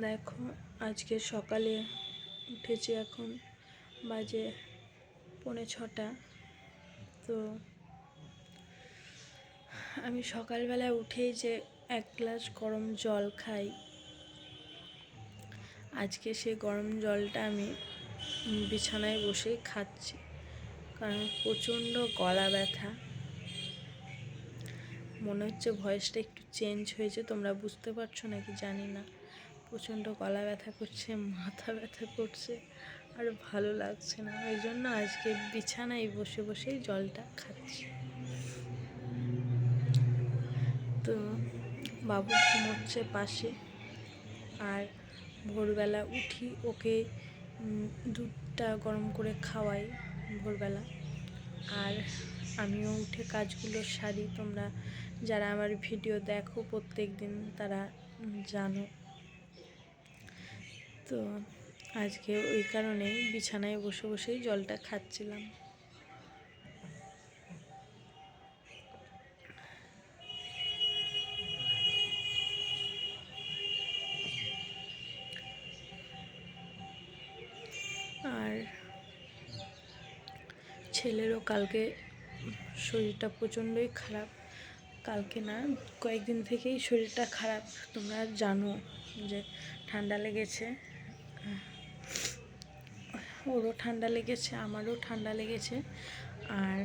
দেখো, আজকে সকালে উঠেছি, এখন বাজে 6:45। তো আমি সকালবেলায় উঠেই যে এক গ্লাস গরম জল খাই, আজকে সেই গরম জলটা আমি বিছানায় বসেই খাচ্ছি, কারণ প্রচণ্ড গলা ব্যথা। মনে হচ্ছে ভয়েসটা একটু চেঞ্জ হয়েছে, তোমরা বুঝতে পারছো নাকি জানি না। প্রচণ্ড গলা ব্যথা করছে, মাথা ব্যথা করছে, আর ভালো লাগছে না। ওই জন্য আজকে বিছানায় বসে বসেই জলটা খাচ্ছি। তো বাবু ঘুমোচ্ছে পাশে, আর ভোরবেলা উঠি ওকে দুধটা গরম করে খাওয়াই ভোরবেলা, আর আমিও উঠে কাজগুলো সারি। তোমরা যারা আমার ভিডিও দেখো প্রত্যেক দিন তারা জানো। তো আজকে ওই কারণেই বিছানায় বসে বসেই জলটা খাচ্ছিলাম। আর ছেলেরও কালকে শরীরটা প্রচণ্ডই খারাপ, কালকে না কয়েকদিন থেকেই শরীরটা খারাপ। তোমরা জানো যে ঠান্ডা লেগেছে, ওরও ঠান্ডা লেগেছে, আমারও ঠান্ডা লেগেছে। আর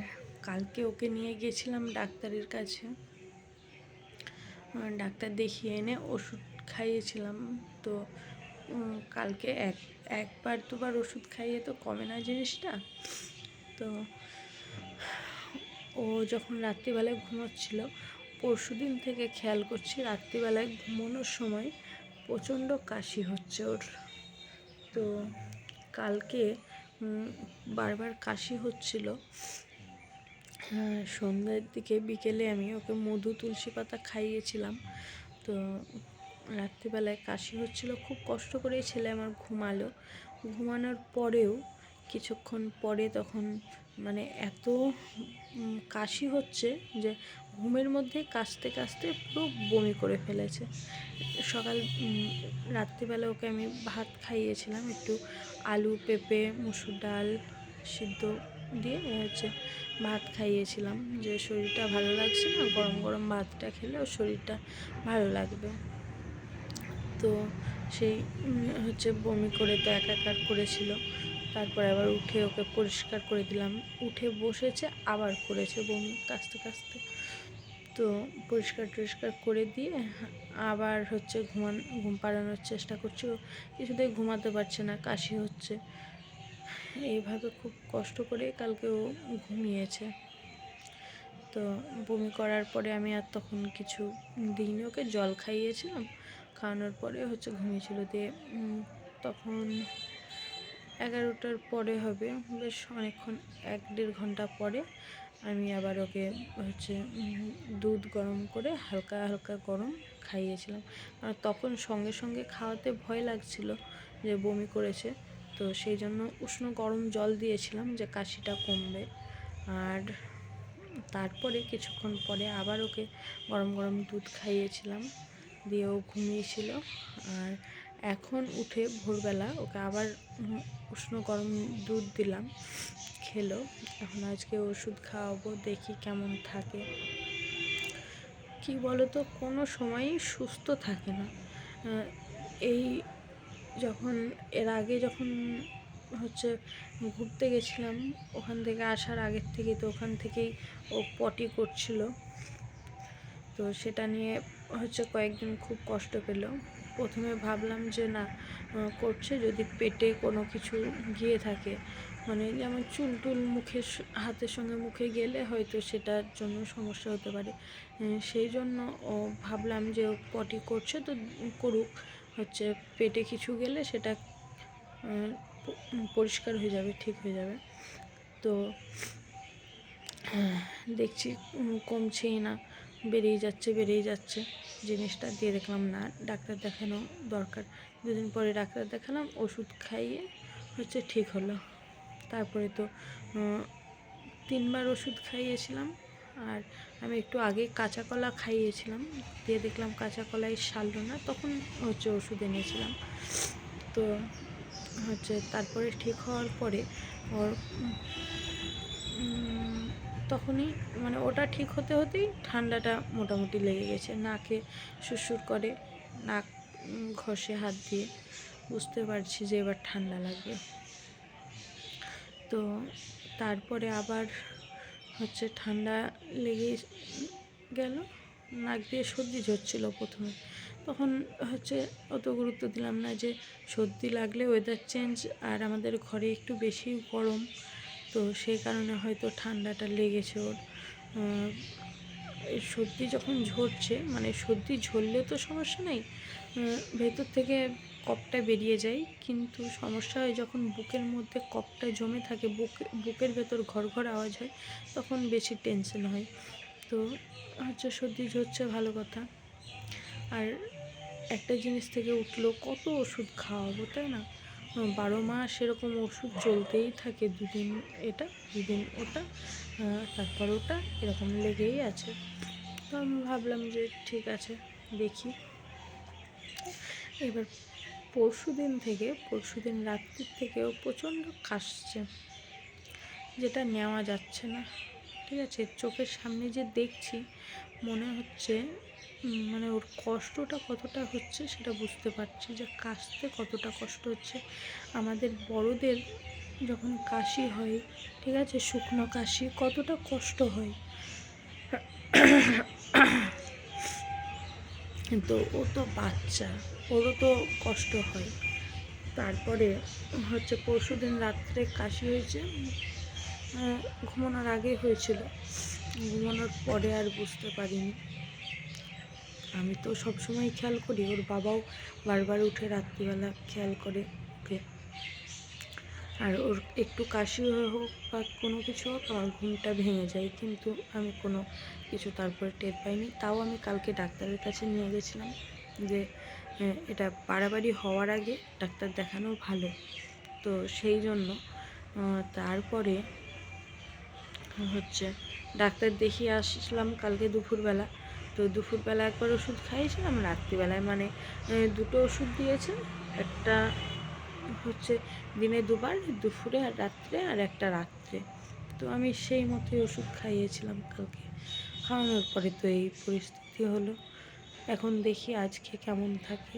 কালকে ওকে নিয়ে গিয়েছিলাম ডাক্তারের কাছে, ডাক্তার দেখিয়ে এনে ওষুধ খাইয়েছিলাম। তো কালকে একবার দুবার ওষুধ খাইয়ে তো কমে না জিনিসটা। তো ও যখন রাত্রিবেলায় ঘুমোচ্ছিল, পরশুদিন থেকে খেয়াল করছি রাত্রিবেলায় ঘুমানোর সময় প্রচণ্ড কাশি হচ্ছে ওর। তো কালকে বারবার কাশি হচ্ছিল। সন্ধ্যার দিকে বিকেলে আমি ওকে মধু তুলসী পাতা খাইয়েছিলাম। তো রাত্রিবেলায় কাশি হচ্ছিল, খুব কষ্ট করেই ছেলে আমার ঘুমালো। ঘুমানোর পরেও কিছুক্ষণ পরে তখন মানে এত কাশি হচ্ছে যে ঘুমের মধ্যে কাশতে কাশতে পুরো বমি করে ফেলেছে। রাত্রিবেলা ওকে আমি ভাত খাইয়েছিলাম, একটু আলু পেঁপে মুসুর ডাল সিদ্ধ দিয়ে ভাত খাইয়েছিলাম, যে শরীরটা ভালো লাগছে না, গরম গরম ভাতটা খেলে ওর শরীরটা ভালো লাগবে। তো সেই বমি করে তো একাকার করেছিল। তারপরে আবার উঠে ওকে পরিষ্কার করে দিলাম, উঠে বসেছে আবার করেছে বমি কাশতে কাশতে। তো পরিষ্কার টরিষ্কার করে দিয়ে আবার ঘুম পাড়ানোর চেষ্টা করছি। ও কিছুতেই ঘুমাতে পারছে না, কাশি হচ্ছে। এইভাবে খুব কষ্ট করে কালকে ও ঘুমিয়েছে। তো বমি করার পরে আমি আর তখন কিছু দিইনি, ওকে জল খাইয়েছিলাম, খাওয়ানোর পরে ঘুমিয়েছিল। দিয়ে তখন 11টার পরে হবে, বেশ অনেকক্ষণ 1-1.5 ঘন্টা পরে আমি আবার ওকে দুধ গরম করে হালকা হালকা গরম খাইয়েছিলাম। আর তখন সঙ্গে সঙ্গে খাওয়াতে ভয় লাগছিল যে বমি করেছে, তো সেই জন্য উষ্ণ গরম জল দিয়েছিলাম যে কাশিটা কমবে। আর তারপরে কিছুক্ষণ পরে আবার ওকে গরম গরম দুধ খাইয়েছিলাম, দিয়ে ও ঘুমিয়েছিল। আর এখন উঠে ভোরবেলা ওকে আবার উষ্ণ গরম দুধ দিলাম, খেলো। এখন আজকে ওষুধ খাওয়াবো, দেখি কেমন থাকে। কি বলো তো, কোনো সময়ই সুস্থ থাকে না। এই যখন এর আগে যখন ঘুরতে গেছিলাম, ওখান থেকে আসার আগের থেকে তো ওখান থেকেই ও পটি করছিল। তো সেটা নিয়ে কয়েকদিন খুব কষ্ট পেল। প্রথমে ভাবলাম যে না করছে, যদি পেটে কোনো কিছু গিয়ে থাকে, মানে যেমন চুল টুল হাতের সঙ্গে মুখে গেলে হয়তো সেটার জন্য সমস্যা হতে পারে। সেই জন্য ভাবলাম যে ও পটি করছে তো করুক, পেটে কিছু গেলে সেটা পরিষ্কার হয়ে যাবে, ঠিক হয়ে যাবে। তো দেখছি কমছেই না, বেড়েই যাচ্ছে জিনিসটা। দিয়ে দেখলাম না, ডাক্তার দেখানো দরকার। 2 দিন পরে ডাক্তার দেখালাম, ওষুধ খাইয়ে ঠিক হলো। তারপরে তো 3বার ওষুধ খাইয়েছিলাম, আর আমি একটু আগে কাঁচা কলা খাইয়েছিলাম, দিয়ে দেখলাম কাঁচা কলাই সারলো না, তখন হচ্ছে ওষুধ এনেছিলাম। তো হচ্ছে তারপরে ঠিক হওয়ার পরে ওর তখনই মানে ওটা ঠিক হতে হতেই ঠান্ডাটা মোটামুটি লেগে গেছে, নাকে সুরসুর করে, নাক ঘষে হাত দিয়ে, বুঝতে পারছি যে এবার ঠান্ডা লাগবে। তো তারপরে আবার হচ্ছে ঠান্ডা লেগে গেল, নাক দিয়ে সর্দি ঝরছিল প্রথমে, তখন হচ্ছে অত গুরুত্ব দিলাম না, যে সর্দি লাগলে ওয়েদার চেঞ্জ আর আমাদের ঘরে একটু বেশি গরম, তো সেই কারণে হয়তো ঠান্ডাটা লেগেছে ওর। সর্দি যখন ঝরছে, মানে সর্দি ঝরলে তো সমস্যা নেই, ভেতর থেকে কফটা বেরিয়ে যায়, কিন্তু সমস্যা হয় যখন বুকের মধ্যে কফটা জমে থাকে, বুকের ভেতর ঘর ঘর আওয়াজ হয়, তখন বেশি টেনশন হয়। তো হচ্ছে সর্দি ঝরছে ভালো কথা, আর একটা জিনিস থেকে উঠলো কত ওষুধ খাওয়াবো, তাই না? 12 মাস এরকম ওষুধ চলতেই থাকে, দুদিন এটা দুদিন ওটা, তারপর ওটা, এরকম লেগেই আছে। তো আমি ভাবলাম যে ঠিক আছে দেখি। এবার পরশুদিন রাত্রির থেকেও প্রচণ্ড কাশছে, যেটা নেওয়া যাচ্ছে না, ঠিক আছে? চোখের সামনে যে দেখছি মনে হচ্ছে মানে ওর কষ্টটা কতটা হচ্ছে সেটা বুঝতে পারছি, যে কাশতে কতটা কষ্ট হচ্ছে। আমাদের বড়দের যখন কাশি হয়, ঠিক আছে, শুকনো কাশি, কতটা কষ্ট হয়, কিন্তু ও তো বাচ্চা, ওরও তো কষ্ট হয়। তারপরে হচ্ছে পরশুদিন রাত্রে কাশি হয়েছে, ঘুমানোর আগে হয়েছিল, ঘুমানোর পরে আর বুঝতে পারিনি। আমি তো সবসময় খেয়াল করি, ওর বাবাও বারবার উঠে রাত্রিবেলা খেয়াল করে ওকে, আর ওর একটু কাশি হোক বা কোনো কিছু হোক আমার ঘুমটা ভেঙে যায়, কিন্তু আমি কোনো কিছু তারপরে টের পাইনি। তাও আমি কালকে ডাক্তারের কাছে নিয়ে গেছিলাম, যে এটা বাড়াবাড়ি হওয়ার আগে ডাক্তার দেখানো ভালো, তো সেই জন্য তারপরে হচ্ছে ডাক্তার দেখিয়ে আসলাম কালকে দুপুরবেলা। তো দুপুরবেলা একবার ওষুধ খাইয়েছিলাম, রাত্রিবেলায় মানে দুটো ওষুধ দিয়েছে, একটা হচ্ছে দিনে দুবার, দুপুরে আর রাত্রে, আর একটা রাত্রে। তো আমি সেই মতোই ওষুধ খাইয়েছিলাম কালকে, খাওয়ানোর পরে তো এই পরিস্থিতি হলো। এখন দেখি আজকে কেমন থাকে,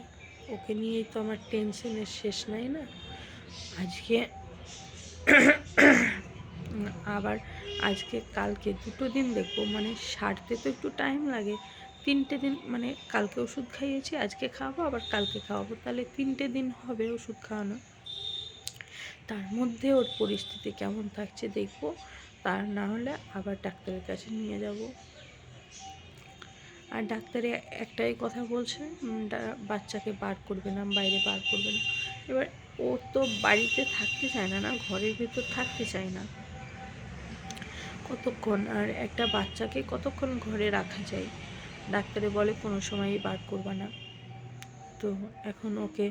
ওকে নিয়েই তো আমার টেনশনের শেষ নাই না। আজকে আবার আজকে কালকে দুটো দিন দেখবো, মানে সারতে তো একটু টাইম লাগে, 3টে দিন, মানে কালকে ওষুধ খাইয়েছি, আজকে খাওয়াবো, আবার কালকে খাওয়াবো, তাহলে 3টে দিন হবে ওষুধ খাওয়ানো। তার মধ্যে ওর পরিস্থিতি কেমন থাকছে দেখবো, তার না হলে আবার ডাক্তারের কাছে নিয়ে যাব। আর ডাক্তারে একটাই কথা বলছে, বাচ্চাকে বার করবে না, বাইরে বার করবে না। এবার ও তো বাড়িতে থাকতে চায় না, না ঘরের ভিতর থাকতে চায় না কতক্ষণ, আর একটা বাচ্চাকে কতক্ষণ ঘরে রাখা যায়? ডাক্তারে বলে কোনো সময়ই বার করবা না। তো এখন ওকে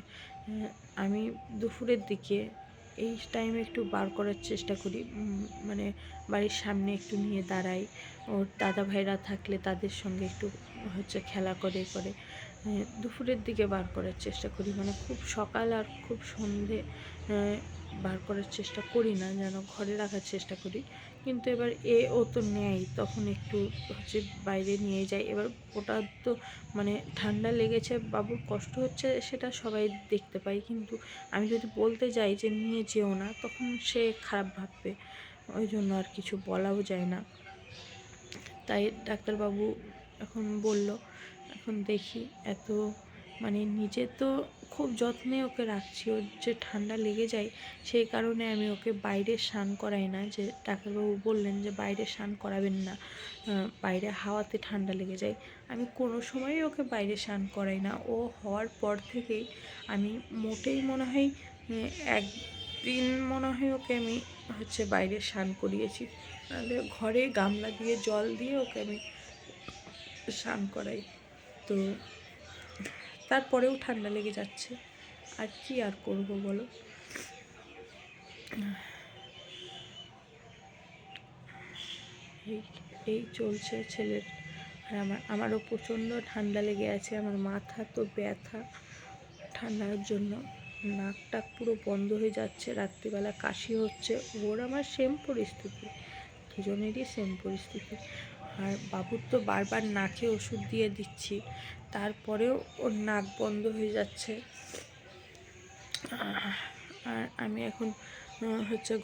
আমি দুপুরের দিকে এই টাইমে একটু বার করার চেষ্টা করি, মানে বাড়ির সামনে একটু নিয়ে দাঁড়াই, ওর দাদা ভাইরা থাকলে তাদের সঙ্গে একটু হচ্ছে খেলা করে দুপুরের দিকে বার করার চেষ্টা করি, মানে খুব সকাল আর খুব সন্ধে বার করার চেষ্টা করি না, যেন ঘরে রাখার চেষ্টা করি। কিন্তু এবার ও তো নেয়, তখন একটু হচ্ছে বাইরে নিয়ে যাই। এবার ওটা তো মানে ঠান্ডা লেগেছে, বাবুর কষ্ট হচ্ছে, সেটা সবাই দেখতে পাই, কিন্তু আমি যদি বলতে যাই যে নিয়ে যেও না, তখন সে খারাপ ভাববে, ওই জন্য আর কিছু বলাও যায় না। তাই ডাক্তারবাবু এখন বলল, এখন দেখি, এত মানে নিজে তো খুব যত্নে ওকে রাখছি, ওর যে ঠান্ডা লেগে যায় সেই কারণে আমি ওকে বাইরে স্নান করাই না, যে ডাক্তারবাবু বললেন যে বাইরে স্নান করাবেন না, বাইরে হাওয়াতে ঠান্ডা লেগে যায়। আমি কোনো সময়ই ওকে বাইরে স্নান করাই না। ও হওয়ার পর থেকেই আমি মোটেই মনে হয় একদিন মনে হয় ওকে আমি হচ্ছে বাইরে স্নান করিয়েছি, নাহলে ঘরে গামলা দিয়ে জল দিয়ে ওকে আমি স্নান করাই। তো তারপরেও ঠান্ডা লেগে যাচ্ছে, আর কি আর করবো বলো? এই এই চলছে ছেলের। আর আমারও প্রচণ্ড ঠান্ডা লেগে আছে, আমার মাথা তো ব্যথা ঠান্ডার জন্য, নাক টাক পুরো বন্ধ হয়ে যাচ্ছে, রাত্রিবেলা কাশি হচ্ছে। ওর আমার সেম পরিস্থিতি, দুজনেরই সেম পরিস্থিতি। আর বাবুর তো বারবার নাকে ওষুধ দিয়ে দিচ্ছি, তারপরেও ওর নাক বন্ধ হয়ে যাচ্ছে। আর আমি এখন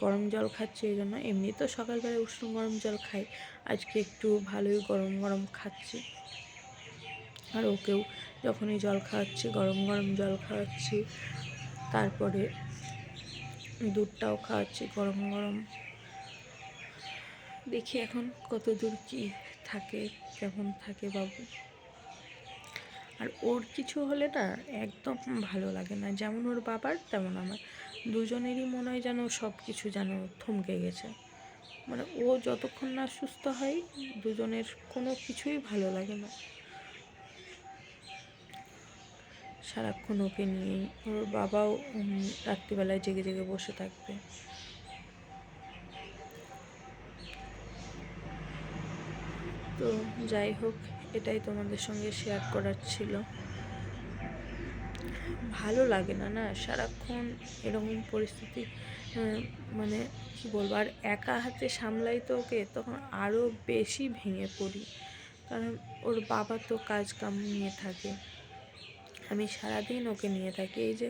গরম জল খাচ্ছি। এই জন্য এমনি তো সকালবেলা উষ্ণ গরম জল খাই, আজকে একটু ভালোই গরম গরম খাচ্ছি। আর ওকেও যখনই জল খাওয়াচ্ছি গরম গরম জল খাওয়াচ্ছি, তারপরে দুধটাও খাওয়াচ্ছি গরম গরম। দেখি এখন কত দূর কী থাকে, কেমন থাকে বাবু। আর ওর কিছু হলে না একদম ভালো লাগে না, যেমন ওর বাবার তেমন আমার, দুজনেরই মনে হয় যেন সব কিছু যেন থমকে গেছে। মানে ও যতক্ষণ না সুস্থ হয় দুজনের কোনো কিছুই ভালো লাগে না। সারাক্ষণ ওকে নিয়েই, ওর বাবাও রাত্রিবেলায় জেগে জেগে বসে থাকবে। তো যাই হোক, এটাই তোমাদের সঙ্গে শেয়ার করার ছিল। ভালো লাগে না না সারাক্ষণ এরকম পরিস্থিতি, মানে কী বলবো। আর একা হাতে সামলাই তো ওকে, তখন আরও বেশি ভেঙে পড়ি, কারণ ওর বাবা তো কাজ কাম নিয়ে থাকে, আমি সারাদিন ওকে নিয়ে থাকি। এই যে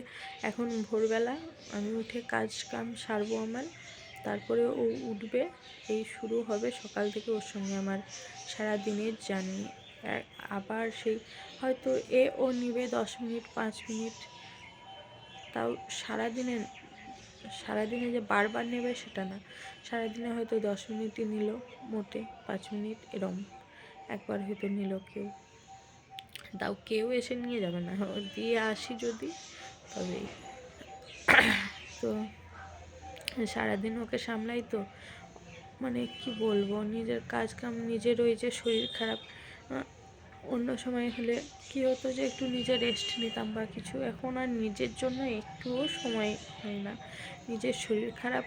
এখন ভোরবেলা আমি উঠে কাজ কাম সারবো আমার, তারপরে ও উঠবে, এই শুরু হবে সকাল থেকে ওর সঙ্গে আমার সারাদিনের জার্নি। আবার সেই হয়তো ও নিবে 10 মিনিট 5 মিনিট, তাও সারাদিনে যে বারবার নেবে সেটা না, সারাদিনে হয়তো 10 মিনিটই নিল, মোটে 5 মিনিট এরম একবার হয়তো নিল কেউ, তাও কেউ এসে নিয়ে যাবে না, দিয়ে আসি যদি তবেই। তো সারাদিন ওকে সামলাই তো, মানে কি বলবো, নিজের কাজ কাম নিজের, ওই যে শরীর খারাপ, অন্য সময় হলে কী হতো যে একটু নিজে রেস্ট নিতাম বা কিছু, এখন আর নিজের জন্য একটুও সময় হয় না। নিজের শরীর খারাপ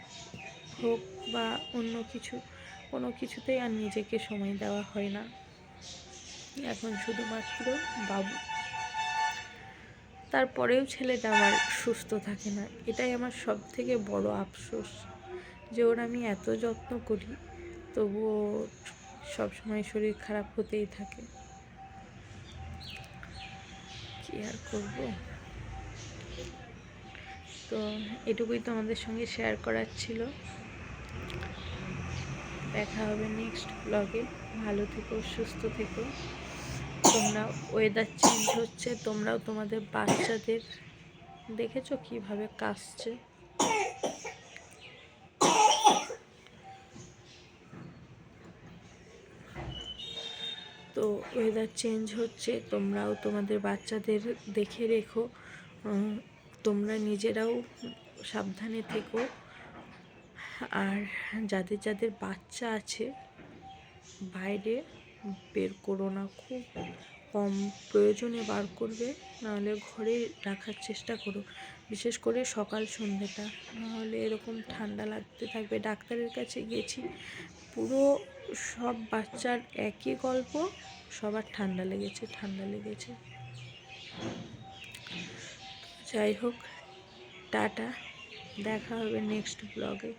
হোক বা অন্য কিছু, কোনো কিছুতেই আর নিজেকে সময় দেওয়া হয় না। এখন শুধুমাত্র বাবু, তারপরেও ছেলেটা আমার সুস্থ থাকে না, এটাই আমার সব থেকে বড় আফসোস, যে ওর আমি এত যত্ন করি তবুও সবসময় শরীর খারাপ হতেই থাকে। কি আর করব। তো এটুকুই তো আমাদের সঙ্গে শেয়ার করার ছিল। দেখা হবে নেক্সট ব্লগে। ভালো থেকো, সুস্থ থেকো। তোমরা, ওয়েদার চেঞ্জ হচ্ছে, তোমরাও তোমাদের বাচ্চাদের দেখেছো কিভাবে কাশছে। তো ওয়েদার চেঞ্জ হচ্ছে, তোমরাও তোমাদের বাচ্চাদের দেখে রেখো, তোমরা নিজেরাও সাবধানে থেকো। আর যাদের যাদের বাচ্চা আছে বাইরে বের করো না, খুব কম প্রয়োজনে বার করবে, নাহলে ঘরে রাখার চেষ্টা করো, বিশেষ করে সকাল সন্ধ্যেটা, নাহলে এরকম ঠান্ডা লাগতে থাকবে। ডাক্তারের কাছে গেছি, পুরো সব বাচ্চার একই গল্প, সবার ঠান্ডা লেগেছে। যাই হোক, টাটা, দেখা হবে নেক্সট ব্লগে।